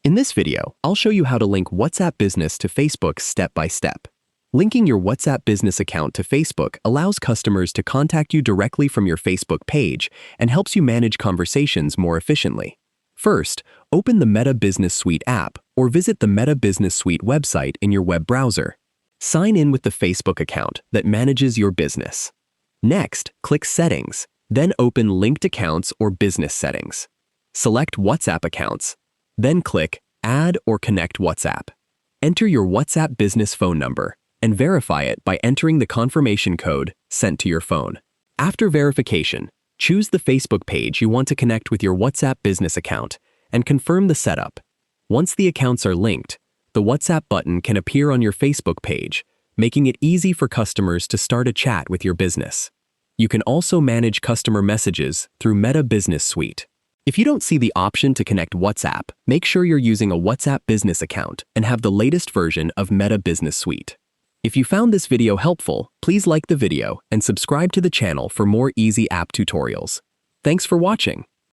In this video, I'll show you how to link WhatsApp Business to Facebook step by step. Linking your WhatsApp Business account to Facebook allows customers to contact you directly from your Facebook page and helps you manage conversations more efficiently. First, open the Meta Business Suite app or visit the Meta Business Suite website in your web browser. Sign in with the Facebook account that manages your business. Next, click Settings, then open Linked Accounts or Business Settings. Select WhatsApp Accounts, then click Add or Connect WhatsApp. Enter your WhatsApp Business phone number and verify it by entering the confirmation code sent to your phone. After verification, choose the Facebook page you want to connect with your WhatsApp Business account and confirm the setup. Once the accounts are linked, the WhatsApp button can appear on your Facebook page, making it easy for customers to start a chat with your business. You can also manage customer messages through Meta Business Suite. If you don't see the option to connect WhatsApp, make sure you're using a WhatsApp Business account and have the latest version of Meta Business Suite. If you found this video helpful, please like the video and subscribe to the channel for more easy app tutorials. Thanks for watching.